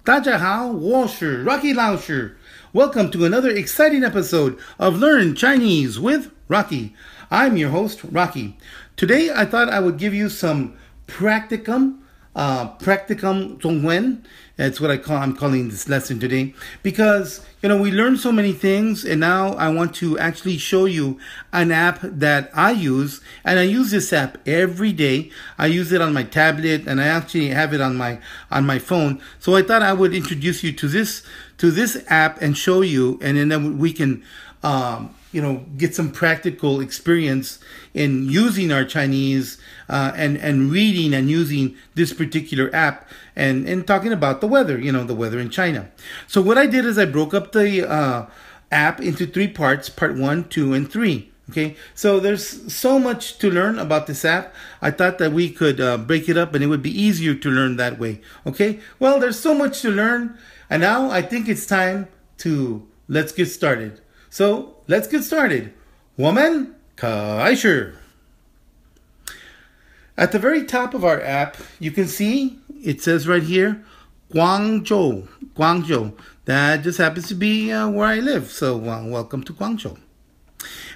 大家好，我是 Rocky 老师. Welcome to another exciting episode of Learn Chinese with Rocky. I'm your host, Rocky. Today, I thought I would give you some practicum, practicum 中文. That's what I'm calling this lesson today, because we learn so many things, and now I want to actually show you an app that I use, and I use this app every day. I use it on my tablet, and I actually have it on my phone. So I thought I would introduce you to this app and show you, and then we can get some practical experience in using our Chinese and reading and using this particular app and talking about the weather, the weather in China. So what I did is I broke up the app into 3 parts, part 1, 2, and 3. Okay, so there's so much to learn about this app. I thought that we could break it up and it would be easier to learn that way. Okay, well, there's so much to learn, and now I think it's time to let's get started. So let's get started. 我们开始. At the very top of our app, you can see it says right here, Guangzhou. Guangzhou. That just happens to be where I live. So welcome to Guangzhou.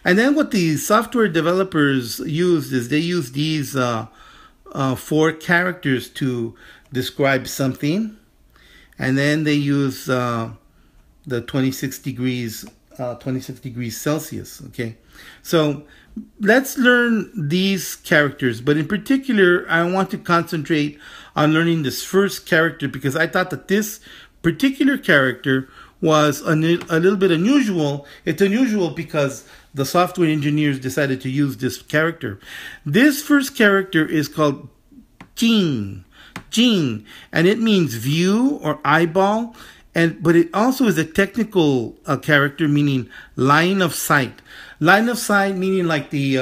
And then what the software developers used is they use these 4 characters to describe something. And then they use the 26 degrees Celsius. Okay, so let's learn these characters, but in particular I want to concentrate on learning this first character because I thought that this particular character was a little bit unusual. It's unusual because the software engineers decided to use this character. This first character is called Jing, and it means view or eyeball. But it also is a technical character, meaning line of sight. Line of sight meaning like the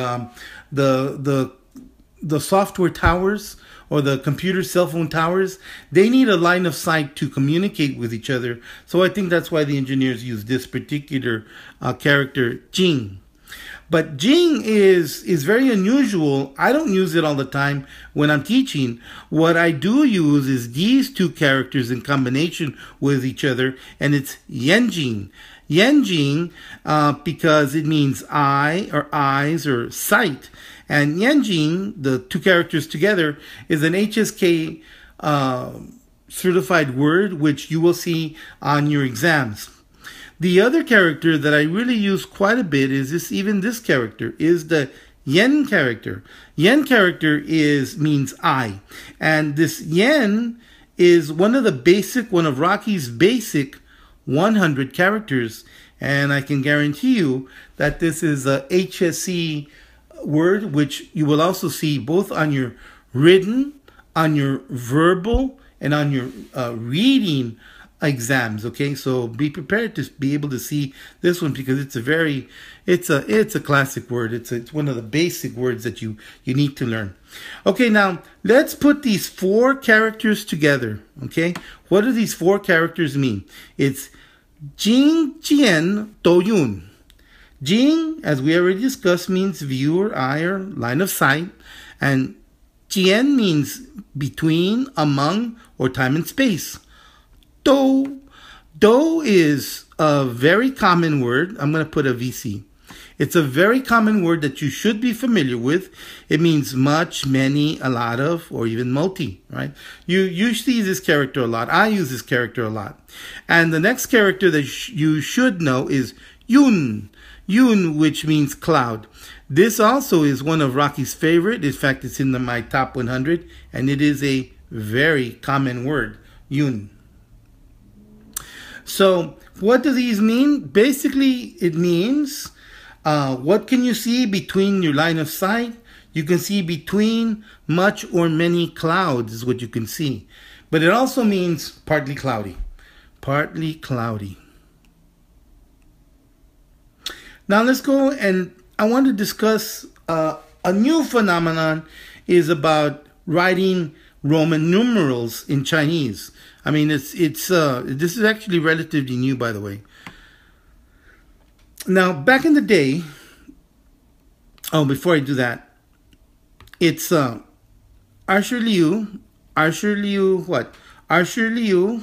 software towers or the computer cell phone towers. They need a line of sight to communicate with each other. So I think that's why the engineers use this particular character, Jing. But Jing is very unusual. I don't use it all the time when I'm teaching. What I do use is these 2 characters in combination with each other, and it's Yanjing. Yanjing because it means eye or eyes or sight. And Yanjing, the 2 characters together, is an HSK certified word, which you will see on your exams. The other character that I really use quite a bit is this character is the yen character. Yen character means eye. And this yen is one of Rocky's basic 100 characters. And I can guarantee you that this is a HSC word, which you will also see both on your written, on your verbal, and on your reading exams. Okay, so be prepared to be able to see this one because it's a classic word. It's one of the basic words that you need to learn. Okay, now let's put these 4 characters together. Okay, what do these 4 characters mean? It's Jing, Jian, Do Yun. Jing, as we already discussed, means view or eye or line of sight, and Jian means between, among, or time and space. Do is a very common word. I'm going to put a VC. It's a very common word that you should be familiar with. It means much, many, a lot of, or even multi, right? You see this character a lot. I use this character a lot. And the next character that you should know is Yun. Yun, which means cloud. This also is one of Rocky's favorite. In fact, it's in my top 100, and it is a very common word, Yun. So what do these mean? Basically, it means what can you see between your line of sight? You can see between much or many clouds is what you can see. But it also means partly cloudy. Partly cloudy. Now let's go, and I want to discuss a new phenomenon is about writing Roman numerals in Chinese. I mean, this is actually relatively new, by the way. Now, back in the day, before I do that, it's Archer Liu what? Archer Liu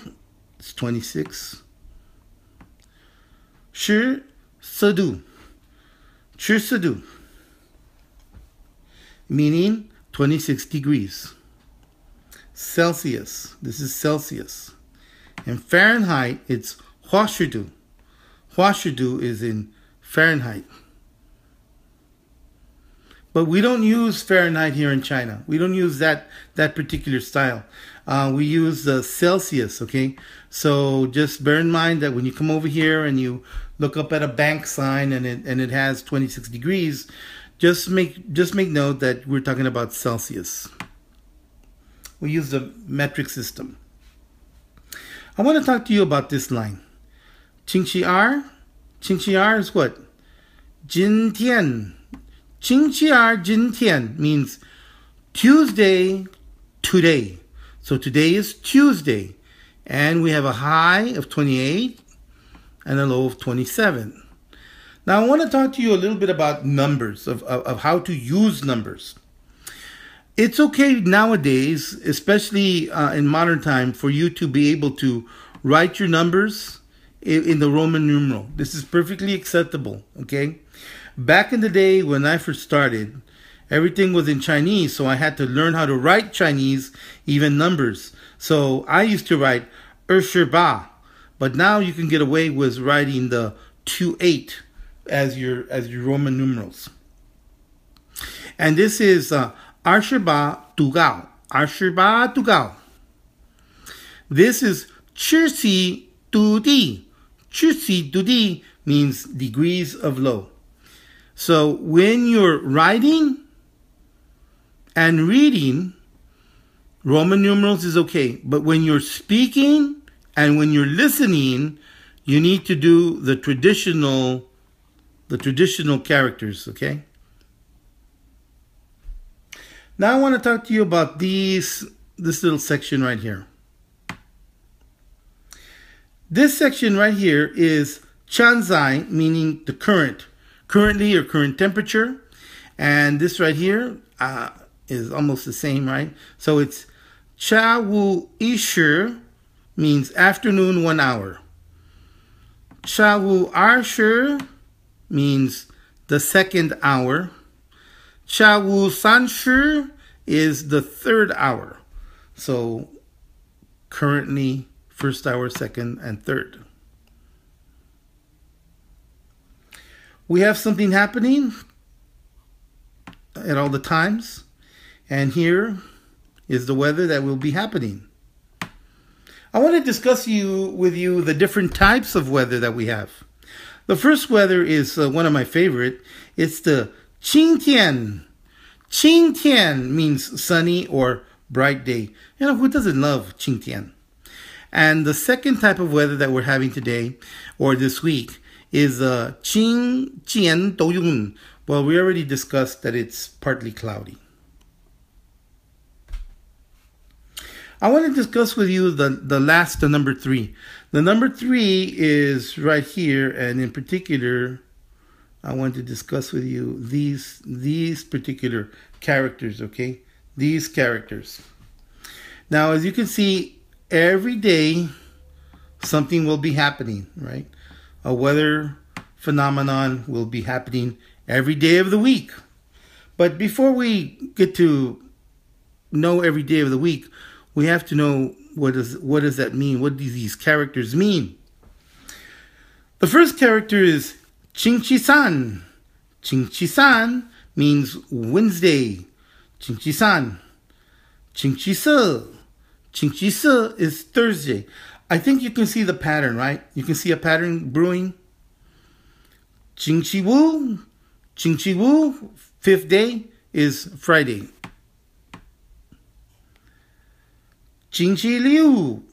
It's 26. 十四度. 十四度. Meaning 26 degrees. Celsius. This is Celsius. In Fahrenheit, it's 华氏度. 华氏度 is in Fahrenheit. But we don't use Fahrenheit here in China. We don't use that particular style. We use Celsius, okay? So just bear in mind that when you come over here and you look up at a bank sign and it has 26 degrees, just make note that we're talking about Celsius. We use the metric system. I want to talk to you about this line. 星期二. 星期二 is what? 今天. 星期二今天 means Tuesday, today. So today is Tuesday. And we have a high of 28 and a low of 27. Now I want to talk to you a little bit about numbers, of how to use numbers. It's okay nowadays, especially in modern time, for you to be able to write your numbers in the Roman numeral. This is perfectly acceptable, okay? Back in the day when I first started, everything was in Chinese, so I had to learn how to write Chinese, even numbers. So I used to write 28, but now you can get away with writing the 28 as your Roman numerals. And this is 28度高. This is 70度地. 70度地 means degrees of low. So when you're writing and reading, Roman numerals is okay. But when you're speaking and when you're listening, you need to do the traditional characters, okay? Now I want to talk to you about this little section right here. This section right here is 现在, meaning the currently or current temperature. And this right here is almost the same, right? So it's 下午1时 means afternoon 1 hour. 下午2时 means the second hour. 下午3时 is the third hour. So currently, first hour, second, and third. We have something happening at all the times. And here is the weather that will be happening. I want to discuss with you the different types of weather that we have. The first weather is one of my favorite. It's the 晴天. 晴天 means sunny or bright day. You know, who doesn't love 晴天? And the second type of weather that we're having today or this week is 晴间多云. Well, we already discussed that it's partly cloudy. I want to discuss with you the number 3. The number 3 is right here, and in particular, I want to discuss with you these particular characters, okay? These characters. Now, as you can see, every day something will be happening, right? A weather phenomenon will be happening every day of the week. But before we get to know every day of the week, we have to know what does that mean? What do these characters mean? The first character is 星期三. 星期三 means Wednesday. 星期三. 星期四. 星期四 is Thursday. I think you can see the pattern, right? You can see a pattern brewing. 星期五. 星期五, fifth day, is Friday. 星期六.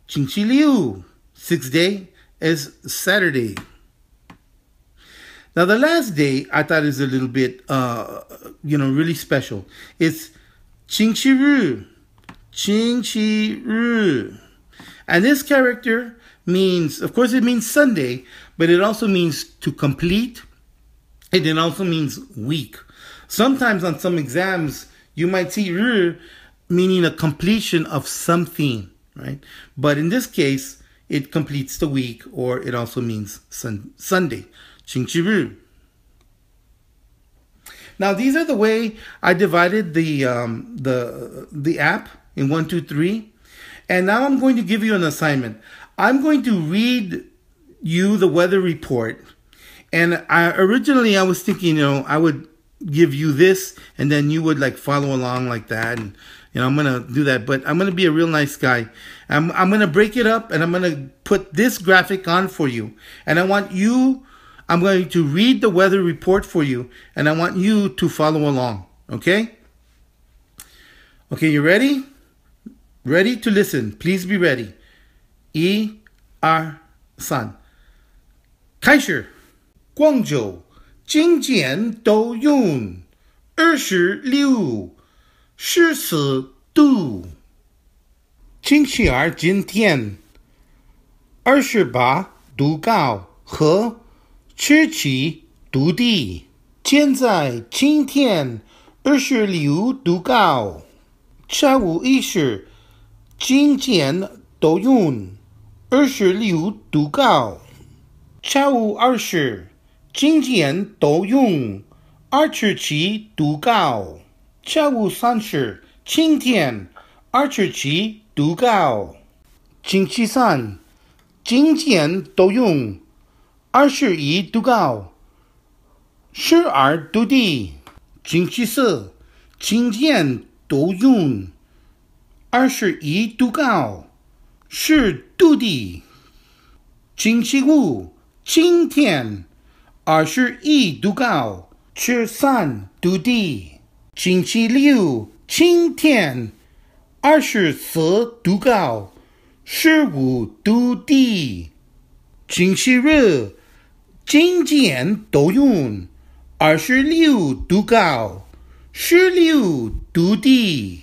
星期六, sixth day, is Saturday. Now the last day I thought is a little bit, really special. It's 星期日. 星期日. And this character means, of course it means Sunday, but it also means to complete, and it also means week. Sometimes on some exams, you might see 日 meaning a completion of something, right? But in this case, it completes the week, or it also means Sunday. 星期日. Now these are the way I divided the app in 1, 2, 3. And now I'm going to give you an assignment. I'm going to read you the weather report. And originally I was thinking, I would give you this and then you would like follow along like that. And, I'm going to do that. But I'm going to be a real nice guy. I'm going to break it up and I'm going to put this graphic on for you. And I'm going to read the weather report for you. And I want you to follow along. Okay? Okay, you ready? Ready to listen. Please be ready. 1、2、3。开始。广州今天都用26、14度。星期二今天28度高和17度低。现在今天26度高。下午1时今天都用26度高。下午2时今天都用27度高。下午3时今天27度高。星期三今天都用21度高，12度低。星期四今天都用21度高，10度低。星期五今天21度高，13度低。星期六今天24度高，15度低。星期日今天都用26度高，16度低。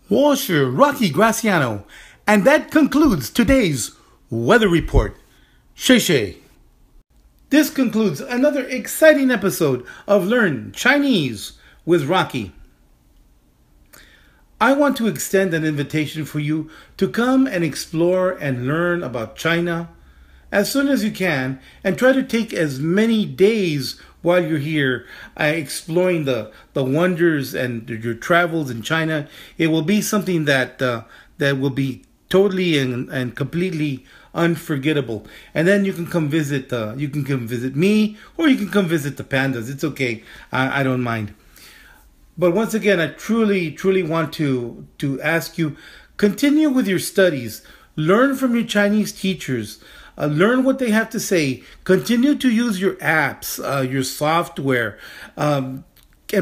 我是 Rocky Graciano, and that concludes today's weather report. 谢谢. This concludes another exciting episode of Learn Chinese with Rocky. I want to extend an invitation for you to come and explore and learn about China as soon as you can, and try to take as many days while you're here exploring the wonders and your travels in China. It will be something that will be totally and completely unforgettable. And then you can come visit me, or you can come visit the pandas. It's okay. I don't mind. But once again, I truly want to ask you, continue with your studies. Learn from your Chinese teachers. Learn what they have to say. Continue to use your apps, your software, and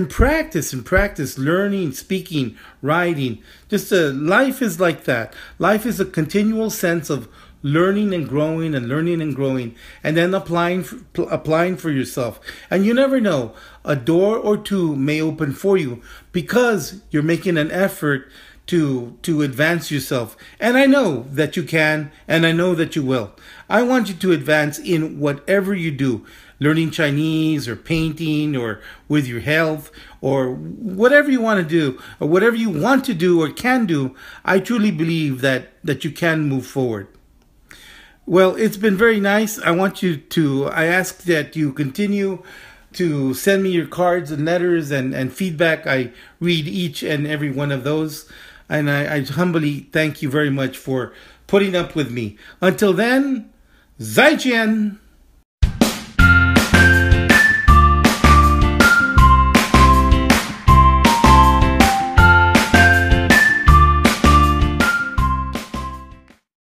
practice learning, speaking, writing. Life is like that. Life is a continual sense of learning and growing, and then applying for yourself. And you never know, a door or two may open for you because you're making an effort to advance yourself. And I know that you can, and I know that you will. I want you to advance in whatever you do, learning Chinese or painting or with your health or whatever you want to do or whatever you want to do or can do. I truly believe that you can move forward. Well, it's been very nice. I ask that you continue to send me your cards and letters and feedback. I read each and every one of those. And I humbly thank you very much for putting up with me. Until then, 再见!